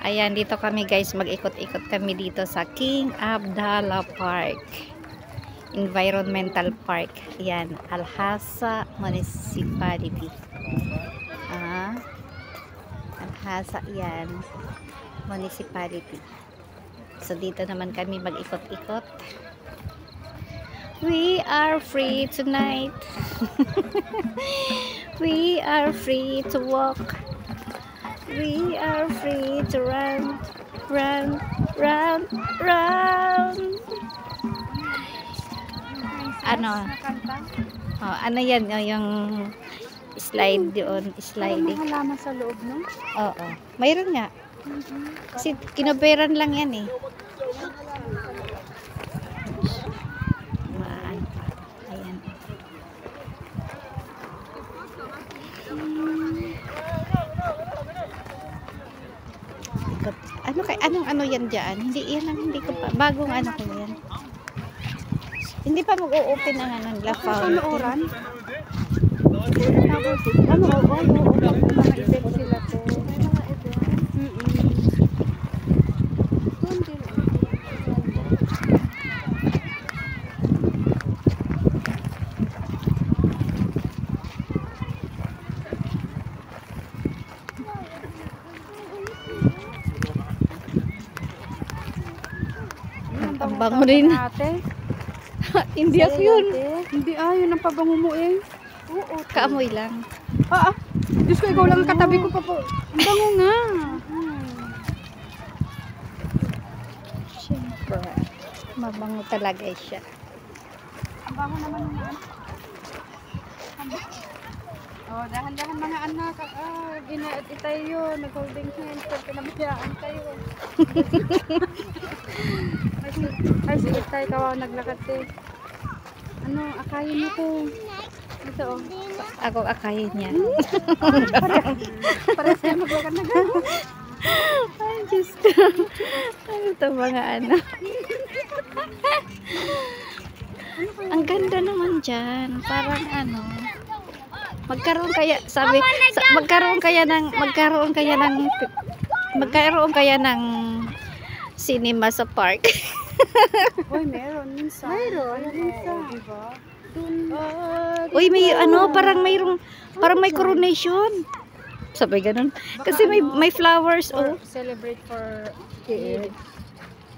Ayan, dito kami guys, mag-ikot-ikot kami dito sa King Abdallah Park. Environmental Park. Ayan, Alhasa Municipality. Alhasa yan. Municipality. So, dito naman kami mag-ikot-ikot. We are free tonight. We are free to walk. We are free to run, run, run, run. Ano? Oh, ano yan? Oh, yung slide doon. Sliding. May halaman sa loob, no? Oo. Mayroon nga. Kasi kinoberan lang yan eh. Maan pa. Ayan. Ano kay ano yan diyan? Hindi yan lang, hindi ko pa bagong ano ko yan. Hindi pa mag-o-open ang ano nila fountain. Sila to. Ang bango rin. Hindi ako yun. Hindi yun ang pabango mo eh. Oo. Kaamoy lang. Diyos ko, ikaw lang ang katabi ko pa po. Ang bango nga. Siyempre. Mabango talaga siya. Ang bango naman ng anak. Oh, dahan-dahan mga anak. Ginaat tayo. Nag-holding hands. Pag pinabayaan tayo. Ay, sige tayo. Kawaw naglakad eh. Ano, akayin mo to. Ito oh. Ako akayin niya. Para siya maglakad na gano'n. Ay, Diyos ko. Ano ito mga anak? Ang ganda naman dyan. Parang ano. Magkaroon kaya ng cinema sa park. Uy, meron minsan. Meron minsan. Diba? Uy, may ano, parang may coronation. Sabay ganun. Kasi may flowers, oh. Celebrate for Eid.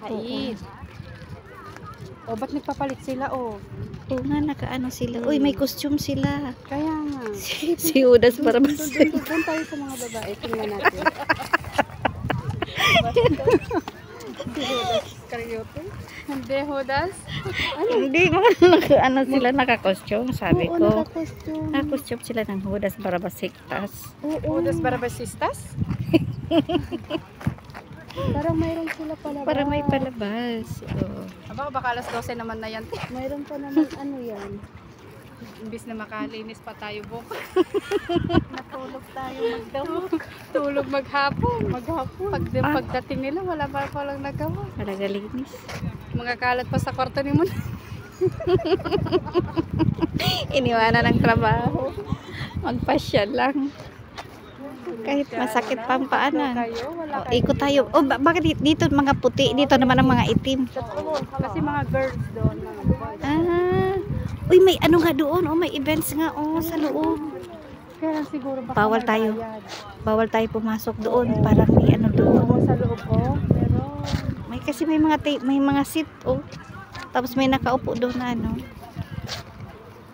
Eid. Oh, ba't nagpapalit sila, oh? Oo nga, nakaano sila. Uy, may costume sila. Kaya nga. Si Judas Barabas. Doon tayo sa mga babae. Tingnan natin. Judas Karyote? Hindi, Judas? Hindi, ano sila naka-costume, sabi Oo, ko. naka-costume. Naka-costume sila ng Judas Barabas Siktas. Judas Barabasistas? Parang mayroon sila palabas. Para may palabas. Oo. Baka alas 12 naman na yan. Mayroon pa naman ano yan. Imbis na makalinis pa tayo bukas. Natulog tayo magdamok. Tulog maghapon. Pagdating nila, wala pa palang nagawa. Palagalinis. Mga kalat pa sa kwarto ni Mon. Iniwanan ng trabaho. Magpasya lang. Kahit masakit pang paanan. Oh, ikot tayo. Oh, bakit dito mga puti? Dito naman ang mga itim. Kasi mga girls doon. Mga boys. Uy, may ano nga doon. Oh, may events nga. Oh, sa loob. Kaya lang siguro baka Bawal tayo. Bawal tayo pumasok doon. Parang may ano doon. Oo, sa loob ko. Pero Kasi may mga seat. Oh. Tapos may nakaupo doon na ano.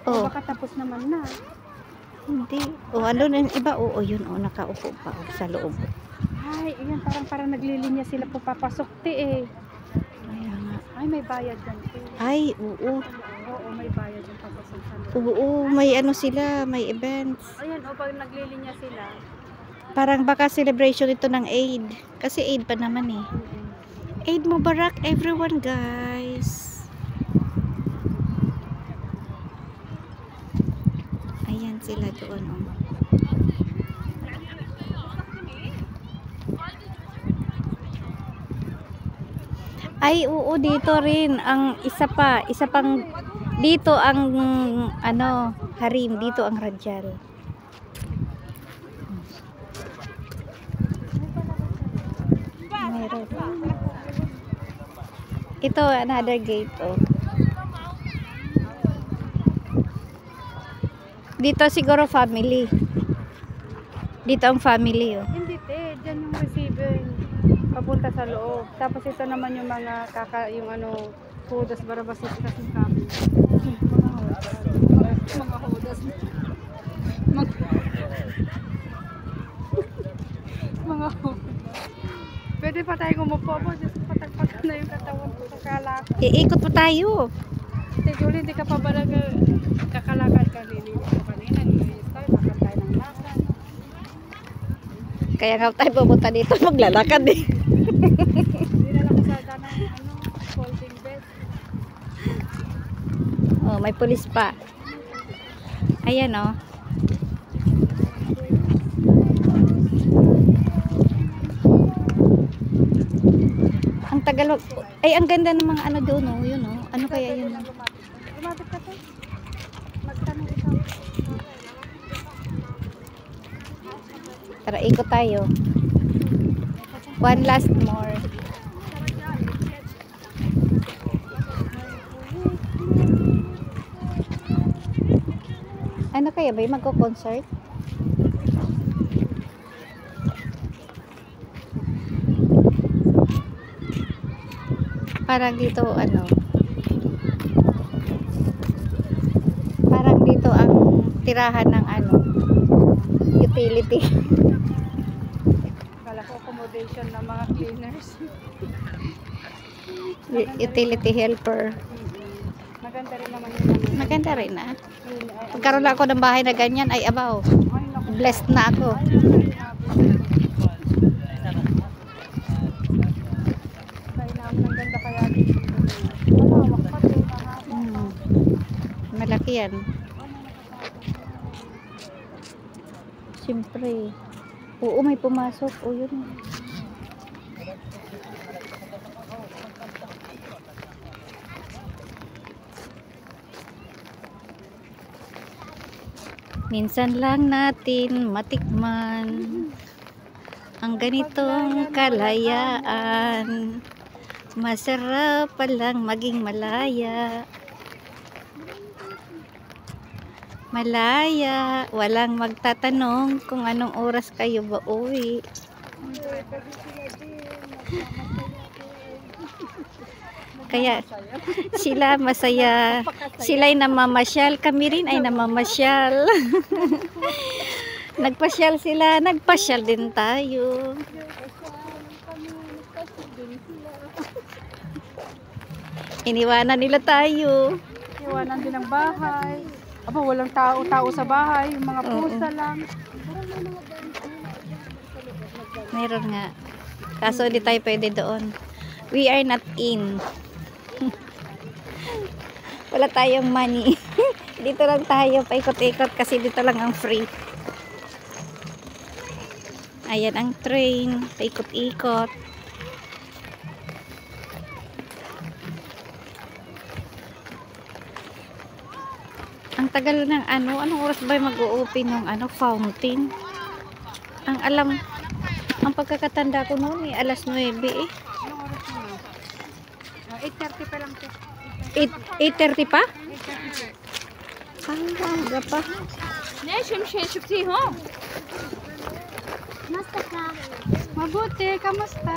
Oh. baka tapos naman na. Hindi. Oh, ano na yung iba? Oo, yun. Oh, nakaupo pa sa loob. Ay, yan parang naglilinya sila po papasok eh. Kaya nga. Ay, may bayad dyan. Ay, oo. Oo, may bayad yung papasok sa loob. Oo, may ano sila, may events. Ayan, pag naglilinya sila. Parang baka celebration ito ng Eid. Kasi Eid pa naman eh. Eid Mubarak everyone, guys. Ayan sila doon. Oh. Ay, oo, dito rin ang isa pang dito ang ano, harim, dito ang Rajal. Meron. Ito, another gate, oh. Dito siguro family. Dito ang family, oh. Hindi te, dyan yung receiver papunta sa loob. Tapos ito naman yung mga yung ano, Judas Barabasis kasi kami. Mga Judas. Mga Judas. Pwede pa tayo umupo po, just patagpag na yung katawan ko kakala. Iikot pa tayo. Ate Julie, hindi ka pa ba kakalakad ka nilinis ko kanina? Nilinis tayo, lakad tayo ng lakad. Kaya nga tayo pupunta dito, maglalakad eh. Hindi na lang kasada ng folding bed. Oh, may pulis pa. Ayan, oh. Ang tagal. Ay, ang ganda ng mga ano doon, oh. Yun, oh. Ano kaya yun? Lumapit ka to. Magtanong ikaw. Tara, ikot tayo. One last more. Ano kaya ba? Magko-concert? Parang dito, ano? Parang dito ang tirahan ng ano? Utility. Kala ko accommodation ng mga cleaners. Utility helper. Maganda rin naman yung Maganda rin, ah. Pagkaroon lang ako ng bahay na ganyan, ay abaw. ay, naku. Blessed na ako. Kaya namin ang ganda kaya dito. Malawak pa rin. Malaki yan. Siyempre. Oo, may pumasok. O, yun. Minsan lang natin matikman ang ganitong kalayaan. Masarap palang maging malaya. Malaya, walang magtatanong kung anong oras kayo ba uwi. Kaya sila masaya, sila'y namamasyal, kami rin ay namamasyal. Nagpasyal sila, nagpasyal din tayo. Iniwanan nila tayo. Iwanan din ang bahay. Aba, walang tao sa bahay. Yung mga pusa lang. Meron nga. Kaso hindi tayo pwede doon. We are not in. Wala tayong money. Dito lang tayo paikot-ikot kasi dito lang ang free. Ayan ang train, paikot-ikot. Ang tagal ng ano, anong oras ba mag-o-open ng ano, fountain? Ang alam, ang pagkakatanda ko noon eh, alas 9 eh. Anong oras na? 8:30 pa lang po. 8:30 pa? 8:30. Hanggang pa. Ne, shubti ho. Kamusta ka? Mabuti, kamusta?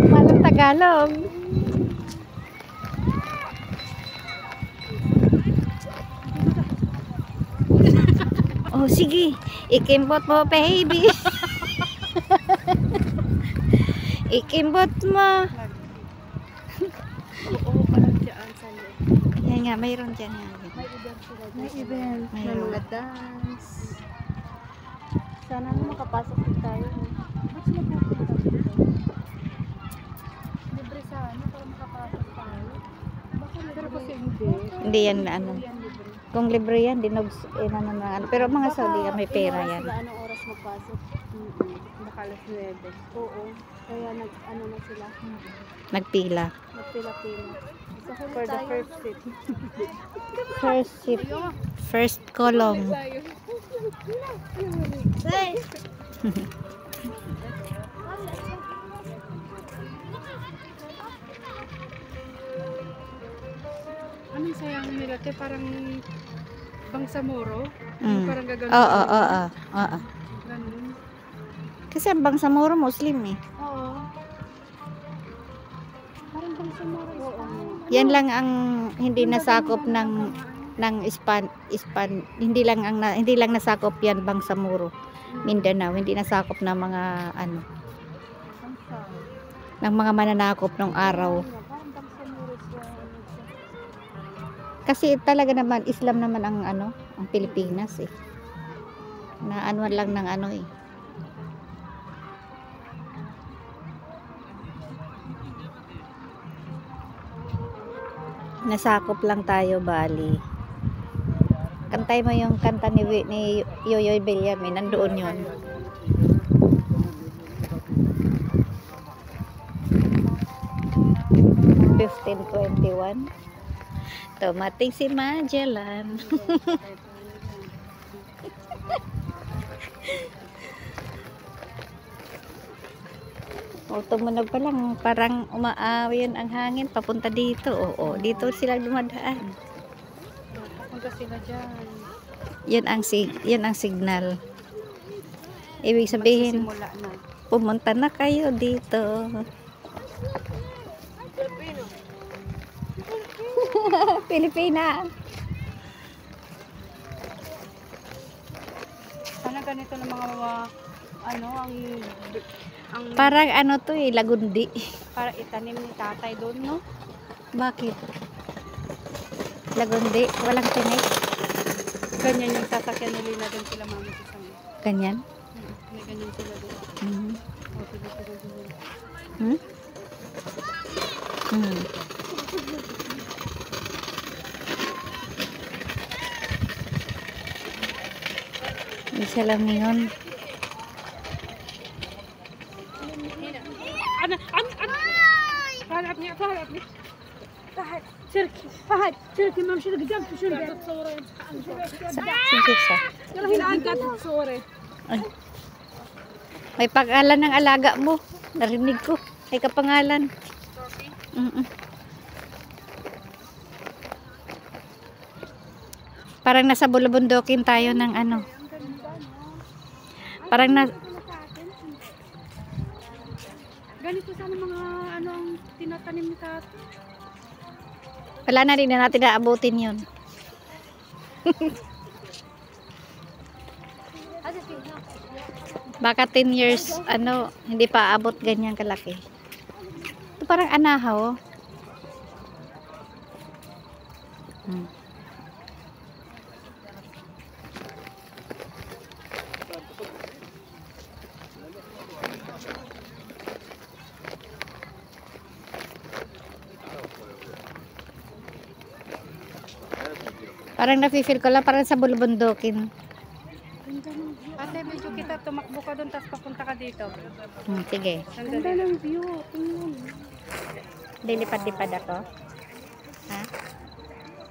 Walang Tagalog. Oh, sige. Ikimbot mo, baby. Ikimbot mo. Oo, parang dyan sa Yan nga, mayroon dyan nga. May event sila. May event. May Mayroon. mga dance. Sana na makapasok din tayo. Ba't sila pupunta dito? Libre sana para makapasok tayo. Baka pero kasi hindi. Hindi yan na ano. Yan libre. Kung libre yan, dinogs, ano. Pero mga Saudi, may pera yan. Sila anong oras magpasok? Baka alas 9. Oo. Kaya ano na sila. Nagpila. Nagpila-pila. For the first seat. First seat. First column. ito parang Bangsamoro. Mm. Parang gagawin. Oo. Ganun. Kasi ang Bangsamoro Muslim eh. Oo. Parang Bangsamoro. Oo. Yan lang ang hindi nasakop ng hindi lang nasakop yan Bangsamoro. Mindanao, hindi nasakop ng mga ano ng mga mananakop nung araw. Kasi talaga naman Islam naman ang ano, ang Pilipinas eh. Na ano lang ng ano eh. Nasakop lang tayo bali. Kantay mo yung kanta ni Yoyoy Villame, nandoon yun. (1521) Tumating si Magellan. O, tumunog pa lang, parang umaawian ang hangin papunta dito. Oo, dito sila dumadaan. Papunta sila dyan. Yan ang signal. Ibig sabihin, Magsisimula na. pumunta na kayo dito. Pilipina. Sana ganito ng mga ano ang Parang ano to eh, lagundi. para itanim ni tatay doon, no? Bakit? Lagundi, walang tinik. Ganyan yung sasakyan ni Lina doon sila mami sa sama. Ganyan. May ganyan sila doon. Mhm. O, sila doon. Hmm? Hmm. Isa lang yun. فهد شركي ما مشي قدام في شركه تصوري Sisa. يلا هنا انت تصوري Ay. May pangalan ng alaga mo. Narinig ko. May kapangalan. Parang nasa bulabundukin tayo ng ano. Parang ganito sana mga ano ang tinatanim ni tatay. wala na rin na natin naabutin yun. Baka 10 years, ano, hindi pa abot ganyan kalaki. Ito parang anahaw. Hmm. Parang nafe-feel ko lang, parang sa bulubundukin. Ate, medyo kita tumakbo ka doon tapos papunta ka dito. Sige. Ganda ng view. Lilipad-lipad ako. Ha?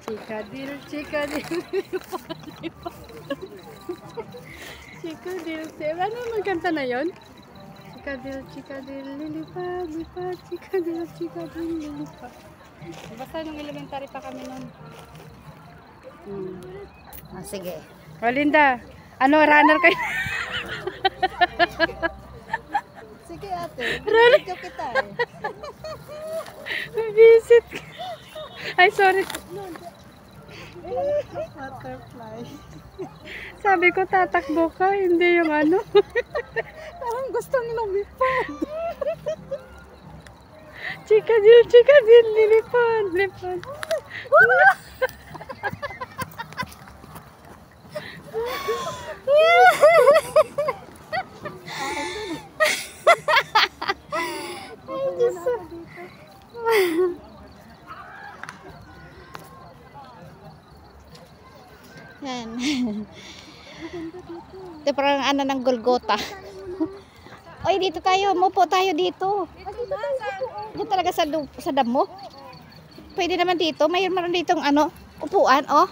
Chika dil, chika dil. Chika dil. Ano magkanta na yon? Chika dil, lilipad, lipad. Chika dil, lilipad. Basta nung elementary pa kami nun. Sige. O, Linda, ano, runner kayo? Sige ate, binigyan kita eh. May visit ka. Ay, sorry. Butterfly. Sabi ko tatakbo ka, hindi yung ano. Parang gusto nilang lipad. Chika dil, lilipad, lipad. Ay, Diyos ko. Yan. Ito parang ano ng Golgota. Oy, dito tayo. Mupo tayo dito. Dito talaga sa damo. Pwede naman dito. Mayroon ditong ano, upuan, oh.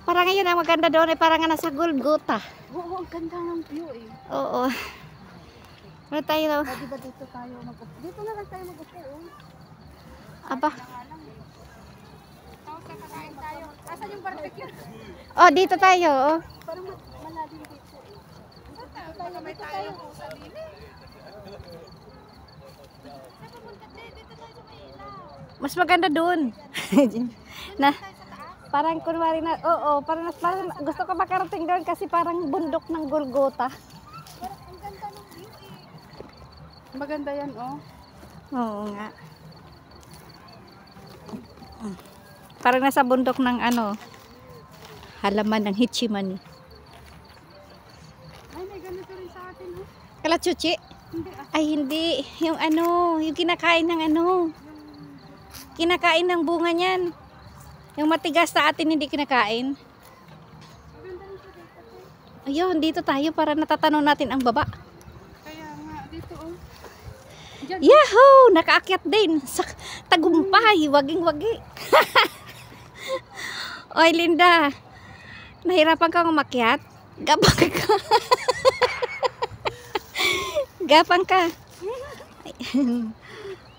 Parang ngayon ang maganda doon ay parang nasa Golgota. Oo, ang ganda ng view eh. Oo. Ano tayo? Di ba dito tayo mag-upo? Dito na lang tayo mag-upo. Aba. kakain tayo. Asan yung barbecue? Oh, dito tayo. Oh. Parang malalim dito. Baka may tayo sa dito. Mas maganda doon. Na parang kunwari na, oo, parang gusto ko makarating doon kasi parang bundok ng Golgota. Ang ganda ng view eh. Maganda yan, oh. Oo nga. Parang nasa bundok ng ano, halaman ng Hitchimani. Ay, may ganito rin sa atin, oh. Kalachuchi? Hindi, ah. Ay, hindi. Yung ano, yung kinakain ng ano. Kinakain ng bunga niyan. Yung matigas sa atin hindi kinakain. Ayun, dito tayo para natatanaw natin ang baba. Kaya nga, dito, oh. Diyan. Yahoo! Nakaakyat din sa tagumpay. Waging-wagi. Oy, Linda. Nahirapan kang umakyat? Gapang ka. Gapang ka.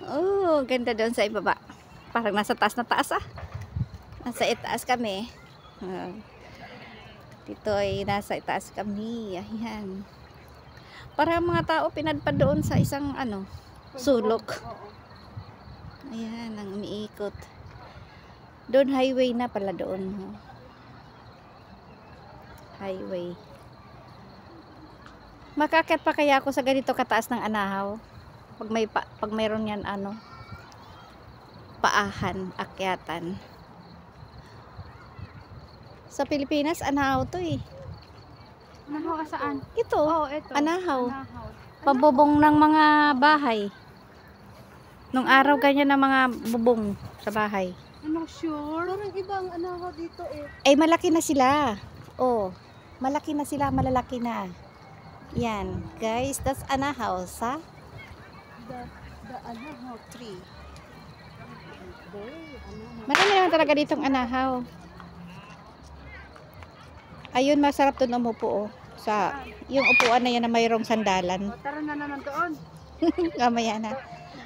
Oh, ganda doon sa ibaba. Parang nasa taas na taas ah. Nasa itaas kami. Dito ay nasa itaas kami. Ayan. Para mga tao pinadpad doon sa isang ano, sulok. Ayan, ang umiikot. Doon highway na pala doon. Highway. Makakit pa kaya ako sa ganito kataas ng anahaw? Pag mayroon yan ano, paahan, akyatan. Sa Pilipinas, anahaw to eh. Anahaw saan? Ito, Oh, ito. anahaw. Anahaw. Pabubong ng mga bahay. Nung araw ganyan ng mga bubong sa bahay. Ano, sure? Parang ibang anahaw dito eh. Ay, malaki na sila. Oh, malaki na sila, malalaki na. Yan, guys, that's anahaw, sa? The anahaw tree. Marami naman talaga ditong anahaw. Ayun, masarap doon umupo, oh. Sa, yung upuan na yan na mayroong sandalan. O, tara na naman doon. Mamaya na.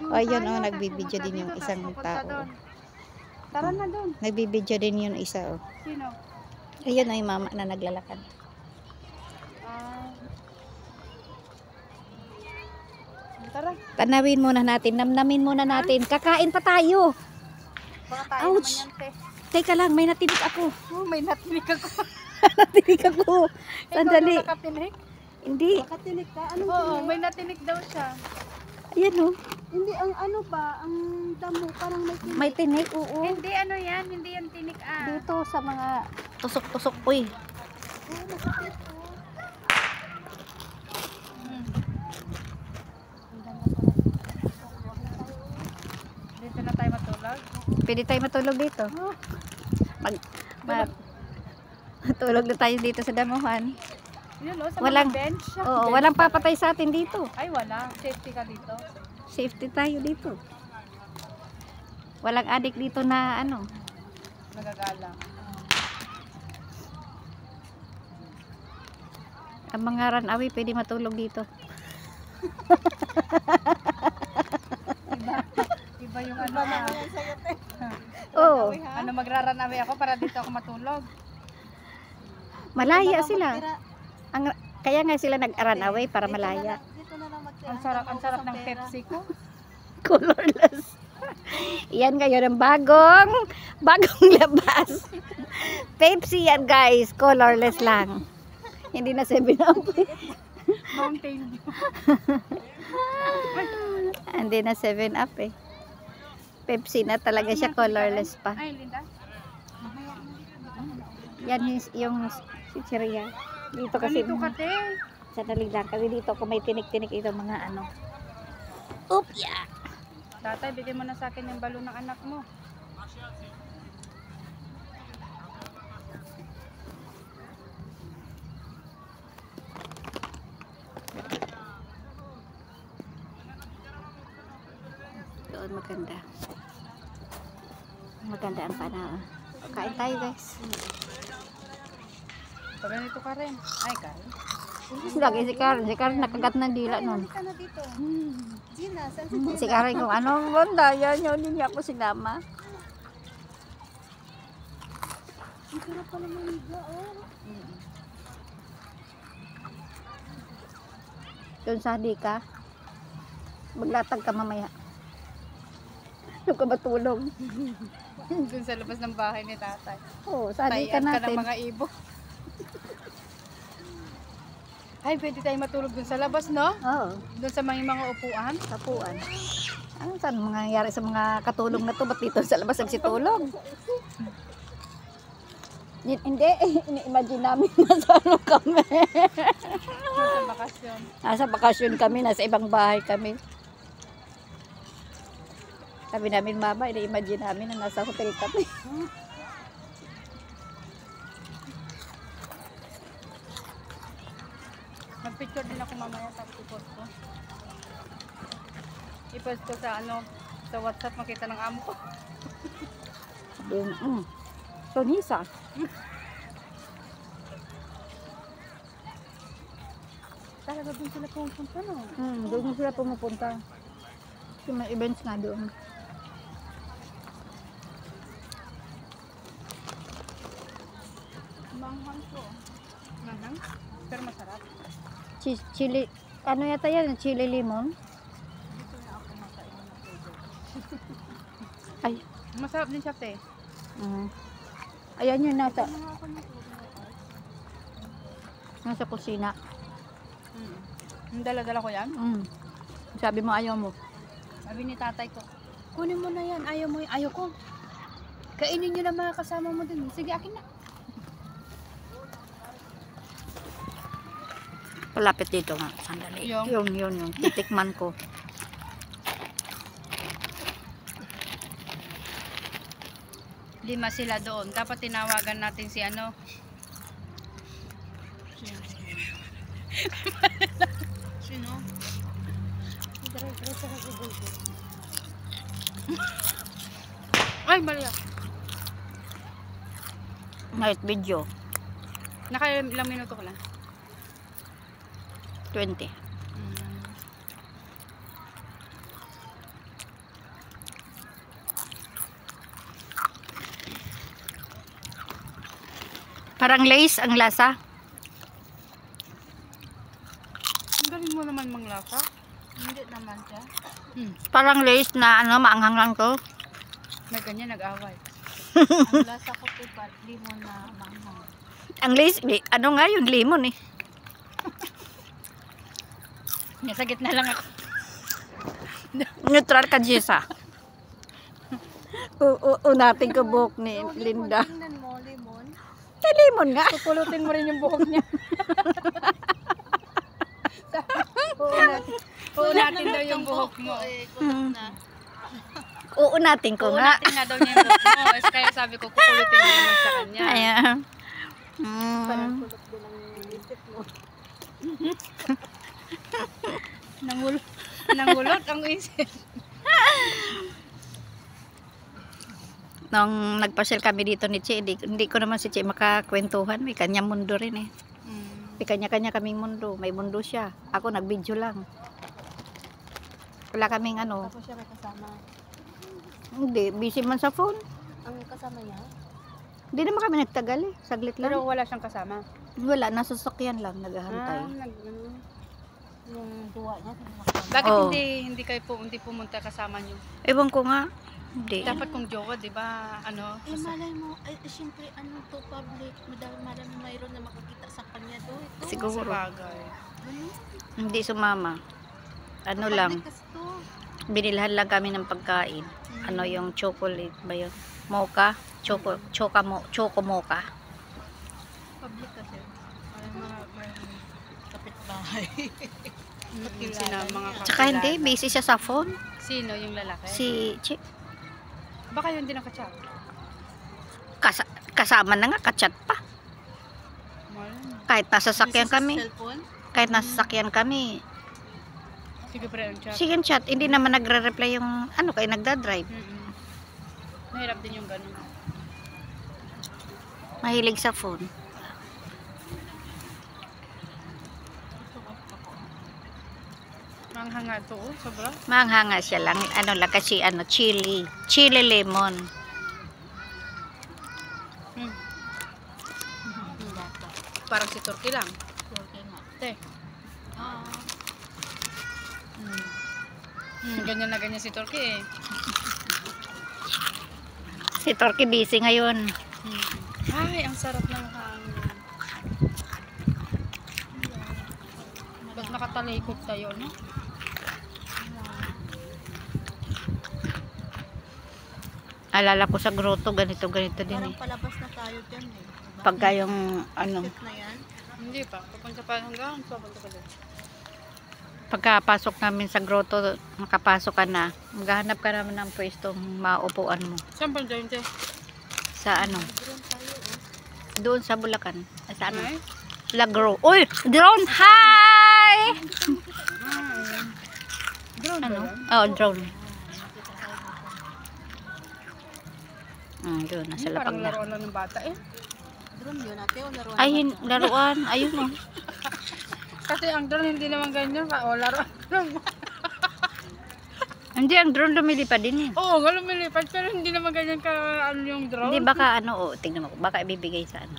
O, yun, oh, nagbibideo din yung isang tao. Tara na doon. Nagbibideo din yung isa, oh. Sino? Ayun, oh, yung mama na naglalakad. Tara. Tanawin muna natin, namnamin muna natin. Kakain pa tayo. Baka tayo Ouch! naman yan, te. Teka lang, may natinig ako. Oh, may natinig ako. Natinig ako. Sandali. Ikaw nakatinig? Hindi. Nakatinig ka? Anong Oo, may natinig daw siya. Ayan, oh. Hindi, ang ano ba? Ang damo, parang may tinig. May tinig, oo. Hindi, ano yan? Hindi yan tinig, ah. Dito sa mga tusok-tusok, uy. Oh, masakit, oh. Dito na tayo matulog? Pwede tayo matulog dito. Matulog na tayo dito sa damuhan. Yun, oh, sa Walang- mga bench. Oo, walang papatay sa atin dito. Ay, wala. Safety ka dito. Safety tayo dito. Walang adik dito na ano. Nagagalang. Ang mga ranawi pwede matulog dito. Iba yung ano. Oo. Ano, magraranawi ako para dito ako matulog. Malaya sila. Kaya nga sila nag-run away para malaya. Ang sarap ng Pepsi ko. Colorless. Yan ngayon ang bagong labas. Pepsi yan guys, colorless lang. Hindi na 7-Up. Mountain Dew. Hindi na 7-Up eh. Pepsi na talaga siya, colorless pa. Ay, Linda. Yan yung chichirya. Dito kasi. Ganito ka, te. Sandali lang. Kasi dito kung may tinik-tinik ito mga ano. Oop, yeah. Tatay, bigay mo na sa akin yung balon ng anak mo. Doon maganda. Maganda ang panahon. Kain tayo guys. Pag ganito ka rin. Ay, Karen. Lagi si Karen nakagat ng dila nun. Ka na dito. Gina, saan Si Karen kung ano, banda, yan yun, hindi ako sinama. Ang sarap pala maliga, oh. Doon sa Hadika. Maglatag ka mamaya. Doon ka matulog. Doon sa labas ng bahay ni tatay. Oo, sa Hadika Tayan ka natin. ng mga ibo. Ay, pwede tayo matulog doon sa labas, no? Oo, Doon sa mga upuan. tapuan. Ano saan mangyayari sa mga katulong na to? Ba't dito sa labas nagsitulog? Hindi, ini-imagine namin nasa ano kami. Sa bakasyon. Nasa bakasyon kami, nasa ibang bahay kami. Sabi namin, mama, ini-imagine namin na nasa hotel kami. Mag-picture din ako mamaya tapos i-post ko. I-post ko sa sa WhatsApp, makita ng amo ko. Sabi, Tonisa. Talaga doon sila pumunta, no? Doon sila pumupunta. Yung may events nga doon. Manghang ko. Manghang? Pero masarap. Chili, ano yata yan? Chili lemon? Dito na ako makain ng tubig. Ay. Masarap din siya, te. Ayan yun nasa kusina. Yung dala-dala ko yan. Sabi mo ayaw mo. Sabi ni tatay ko, kunin mo na yan. Ayaw mo yan. Ayaw ko. Kainin nyo na mga kasama mo dun. Sige, akin na. Palapit dito nga. Sandali. Yung? Yun. Titikman ko. Lima sila doon. Dapat tinawagan natin si ano. Sino? Ay, mali ako. Night video. Ilang minuto ko lang. 20. Parang lace ang lasa. Ang galing mo naman manglasa. Hindi naman siya. Parang lace na maanghang lang to. May ganyan nag-away. Ang lasa ko po pa, limon na manghang. Ang lace, ano nga yung lemon eh. Sa gitna lang ako. Neutral ka, Jessa. Unatin ko buhok ni Linda. Tingnan mo, limon. Lemon nga. Pupulutin mo rin yung buhok niya. Uunatin daw yung buhok mo. Uunatin ko nga. Uunatin nga daw niya yung buhok mo. Kaya sabi ko, pupulutin mo naman sa kanya. Ayan. Parang kulot din ang isip mo. Nangulot ang isip. Nung nagpasyal kami dito ni Che, hindi ko naman si Che makakwentuhan. May kanyang mundo rin eh. May kanya-kanya kaming mundo. May mundo siya. Ako nag-video lang. Wala kaming ano. Tapos siya may kasama. Hindi, busy man sa phone. Ang kasama niya? Hindi naman kami nagtagal eh. Saglit lang. Pero wala siyang kasama. Wala, nasa sasakyan lang. Naghahantay. Yung duwa niya. Bakit Oo. hindi kayo hindi pumunta kasama niyo? Ewan ko nga. Hindi. Dapat kung jowa, di ba, Malay mo, siyempre, to public, marami mayroon na makakita sa kanya doon. Ito, Siguro. bagay. Hindi sumama. Ano lang. public kasi to. Binilhan lang kami ng pagkain. Ano yung chocolate ba yun? Mocha? Choco mocha. Public kasi. May kapitbahay. Sina mga Tsaka hindi, busy siya sa phone. Sino yung lalaki? Si Che. Baka yun din nakachat. Kasama na nga, kachat pa. Kahit nasa sakyan kami. Cellphone? Kahit nasa sakyan kami. Sige pa rin ang chat. Sige chat, hindi naman nagre-reply yung kayo nagdadrive. Mahirap din yung ganun. Mahilig sa phone. Manghanga to, sobra. Manghanga siya lang. Ano lang kasi chili. Chili lemon. parang si Turkey lang. Okay nga. Te. Ah, Ganyan na ganyan si Turkey eh. Si Turkey busy ngayon. Ay, ang sarap ng hangin. Ba't nakatalikod tayo, no? Alala ko sa grotto, ganito din parang eh. palabas na tayo dyan eh. Diba? Pagka yung ano, Set na yan. Hindi pa. Papunta pa hanggang. Papunta pa doon. pagkapasok namin sa grotto, makapasok ka na, maghahanap ka naman ng pwestong maupuan mo. Saan ba dyan, te? Sa ano? Drone tayo oh. Doon sa Bulacan. Ay, sa ano? Ay? Lagro. Uy! Drone! Hi! Drone Ano? ba yan? Oh, drone. Doon, nasa lapag Parang na. laruan lang ng bata eh. Drone yun ate o laruan. Ay, laruan. Ayun oh. Kasi ang drone hindi naman ganyan. O, laruan lang. Hindi, ang drone lumilipad din eh. Oo, nga lumilipad. Pero hindi naman ganyan ka ano yung drone. Hindi, baka ano, oh, tingnan mo. Baka ibibigay sa ano.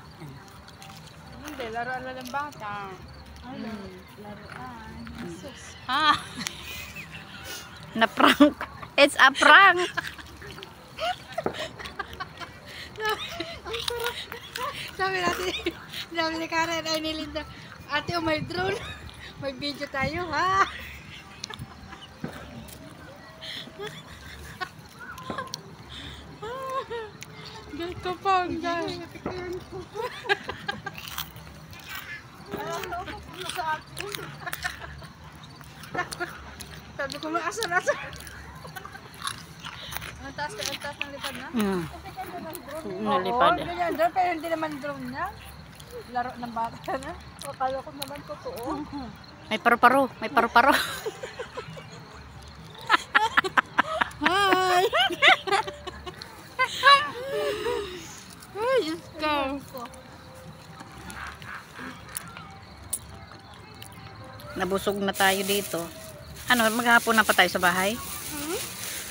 Hindi, laruan lang ng bata. Laruan. Jesus. Ha? Na prank. It's a prank. Sabi ni Karen ay ni Linda, ate may drone. May video tayo ha. Ganito pa, guys. Sabi ko may asan-asan. Ang taas ng lipad na? Nalipad. Oo, ganyan drone, pero hindi naman drone niya. Laro ng bata na. Akala ko naman totoo. May paru-paro. May paru-paro. Hi! Ay, Diyos ko. Nabusog na tayo dito. Ano, maghahaponan pa tayo sa bahay?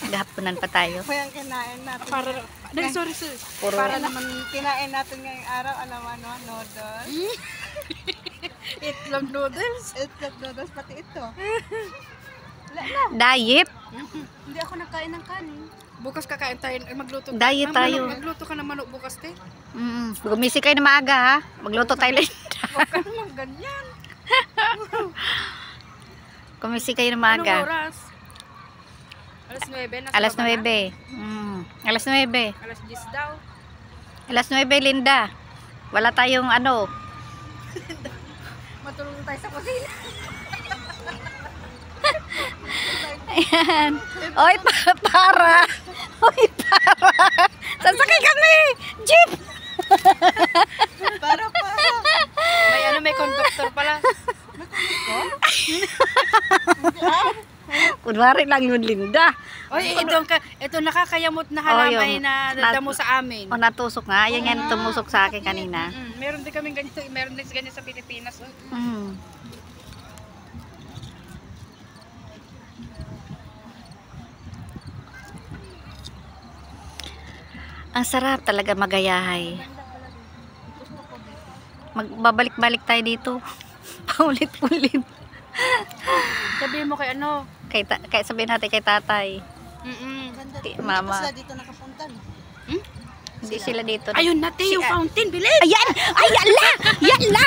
Maghahaponan pa tayo. Kaya ang kinain natin. Para, sorry. Puro, Para naman kinain natin ngayong araw, alam mo ano, noodles. Itlog noodles. Itlog noodles, pati ito. diet. Hindi ako nakain ng kanin. Bukas kakain tayo, magluto. Diet tayo. Magluto ka ng manok bukas, te. Gumising kayo na maaga ha. Magluto tayo lang. Huwag ka naman ganyan. Gumising kayo na Anong maaga. oras? Alas 9. Nasa Alas baba na? 9. Alas 9. Alas 10 daw. Alas 9, Linda. Wala tayong ano. Matulog tayo sa kusina. Ayan. Oy, para. Oy, para. Sasakay kami. Jeep. Para pa. May conductor pala. Kunwari lang yun, Linda. Oy, ito nakakayamot na yung halamay na dadamo sa amin. O natusok nga. Yan yan tumusok sa akin kanina. Meron din kaming ganito, meron din ganyan sa Pilipinas. Ang sarap talaga magayahay. Magbabalik-balik tayo dito. Paulit-ulit. Sabihin mo kay ano? Kay sabihin natin kay tatay. Ganda. Mama. Hindi pa sila dito nakapunta, no? Hindi sila dito. Ayun na, te, yung fountain, bilis! Ayan! Ay, yala! Yala!